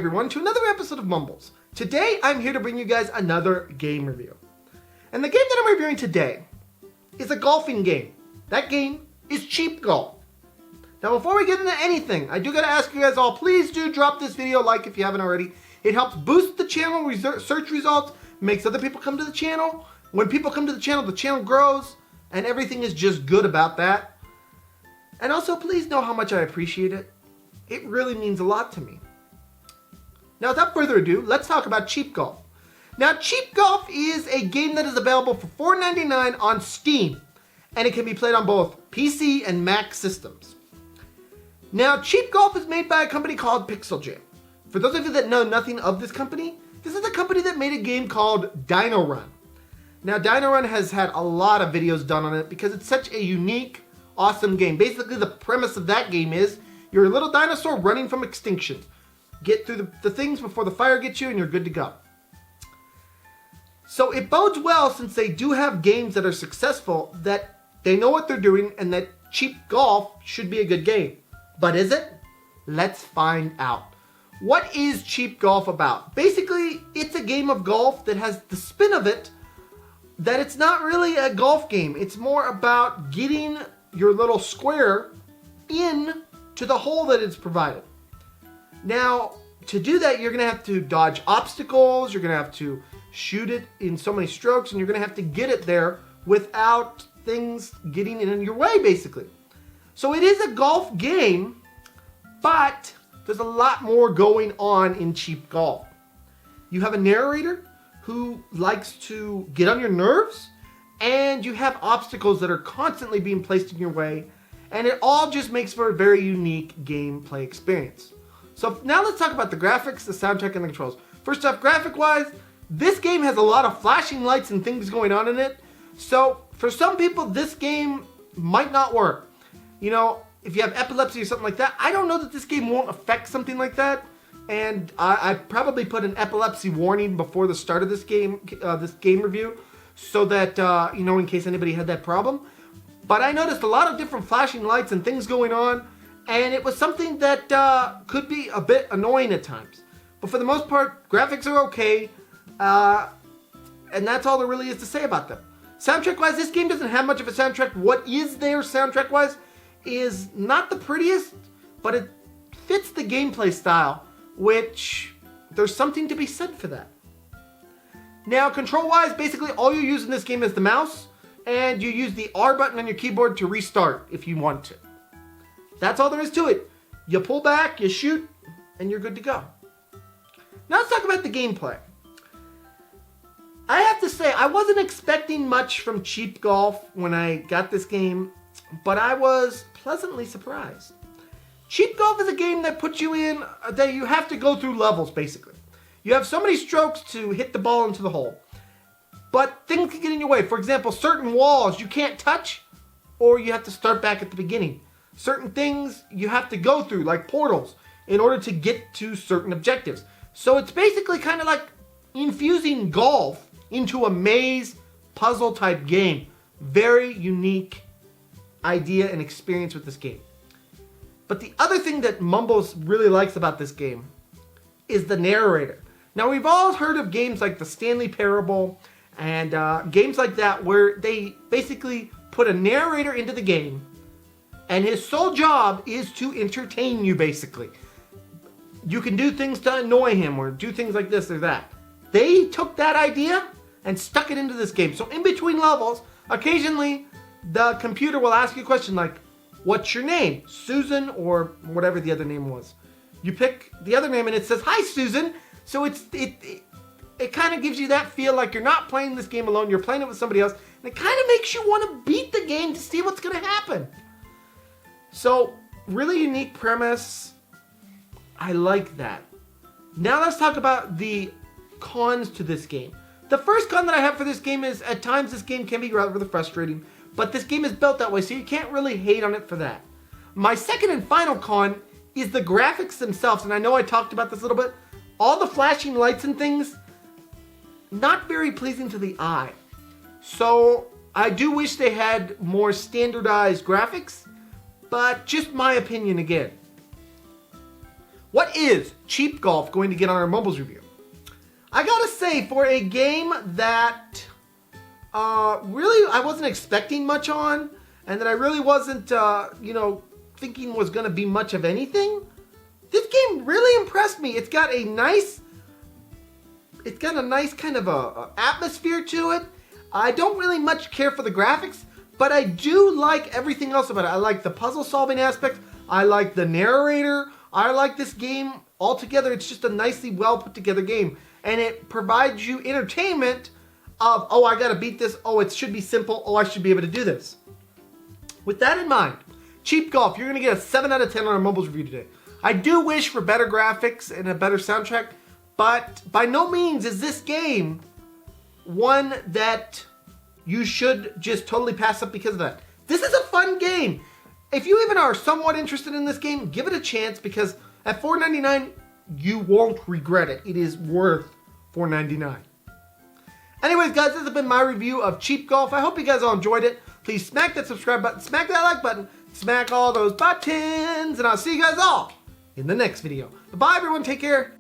everyone to another episode of Mumbles. Today I'm here to bring you guys another game review. And the game that I'm reviewing today is a golfing game. That game is Cheap Golf. Now before we get into anything, I do gotta ask you guys all, please do drop this video a like if you haven't already. It helps boost the channel search results, makes other people come to the channel. When people come to the channel grows, and everything is just good about that. And also please know how much I appreciate it. It really means a lot to me. Now without further ado, let's talk about Cheap Golf. Now Cheap Golf is a game that is available for $4.99 on Steam, and it can be played on both PC and Mac systems. Now Cheap Golf is made by a company called Pixel Jam. For those of you that know nothing of this company, this is the company that made a game called Dino Run. Now Dino Run has had a lot of videos done on it because it's such a unique, awesome game. Basically the premise of that game is you're a little dinosaur running from extinction. Get through the things before the fire gets you and you're good to go. So it bodes well since they do have games that are successful, that they know what they're doing and that Cheap Golf should be a good game. But is it? Let's find out. What is Cheap Golf about? Basically, it's a game of golf that has the spin of it that it's not really a golf game. It's more about getting your little square in to the hole that is provided. Now, to do that, you're going to have to dodge obstacles, you're going to have to shoot it in so many strokes, and you're going to have to get it there without things getting in your way, basically. So it is a golf game, but there's a lot more going on in Cheap Golf. You have a narrator who likes to get on your nerves, and you have obstacles that are constantly being placed in your way, and it all just makes for a very unique gameplay experience. So now let's talk about the graphics, the soundtrack, and the controls. First off, graphic-wise, this game has a lot of flashing lights and things going on in it. So for some people, this game might not work. You know, if you have epilepsy or something like that, I don't know that this game won't affect something like that. And I probably put an epilepsy warning before the start of this game review, so that, you know, in case anybody had that problem. But I noticed a lot of different flashing lights and things going on, and it was something that could be a bit annoying at times. But for the most part, graphics are okay, and that's all there really is to say about them. Soundtrack-wise, this game doesn't have much of a soundtrack. What is there soundtrack-wise is not the prettiest, but it fits the gameplay style, which there's something to be said for that. Now, control-wise, basically all you use in this game is the mouse, and you use the R button on your keyboard to restart if you want to. That's all there is to it. You pull back, you shoot, and you're good to go. Now let's talk about the gameplay. I have to say, I wasn't expecting much from Cheap Golf when I got this game, but I was pleasantly surprised. Cheap Golf is a game that puts you in, that you have to go through levels, basically. You have so many strokes to hit the ball into the hole. But things can get in your way. For example, certain walls you can't touch, or you have to start back at the beginning. Certain things you have to go through, like portals, in order to get to certain objectives. So it's basically kind of like infusing golf into a maze puzzle type game. Very unique idea and experience with this game. But the other thing that Mumbles really likes about this game is the narrator. Now we've all heard of games like the Stanley Parable and games like that where they basically put a narrator into the game and his sole job is to entertain you, basically. You can do things to annoy him or do things like this or that. They took that idea and stuck it into this game. So in between levels, occasionally the computer will ask you a question like, what's your name? Susan, or whatever the other name was. You pick the other name and it says, hi Susan. So it kind of gives you that feel like you're not playing this game alone, you're playing it with somebody else. And it kind of makes you want to beat the game to see what's going to happen. So, really unique premise. I like that. Now let's talk about the cons to this game. The first con that I have for this game is at times this game can be rather frustrating, but this game is built that way, so you can't really hate on it for that. My second and final con is the graphics themselves, and I know I talked about this a little bit. All the flashing lights and things, not very pleasing to the eye. So I do wish they had more standardized graphics, but just my opinion again. What is Cheap Golf going to get on our Mumbles review? I gotta say, for a game that really I wasn't expecting much on, and that I really wasn't, thinking was gonna be much of anything, this game really impressed me. It's got a nice kind of a atmosphere to it. I don't really much care for the graphics, but I do like everything else about it. I like the puzzle solving aspect. I like the narrator. I like this game altogether. It's just a nicely well put together game. And it provides you entertainment of, oh, I gotta beat this. Oh, it should be simple. Oh, I should be able to do this. With that in mind, Cheap Golf, you're gonna get a 7 out of 10 on our Mumbles review today. I do wish for better graphics and a better soundtrack, but by no means is this game one that you should just totally pass up because of that. This is a fun game. If you even are somewhat interested in this game, give it a chance, because at $4.99, you won't regret it. It is worth $4.99. Anyways, guys, this has been my review of Cheap Golf. I hope you guys all enjoyed it. Please smack that subscribe button, smack that like button, smack all those buttons, and I'll see you guys all in the next video. Bye, everyone. Take care.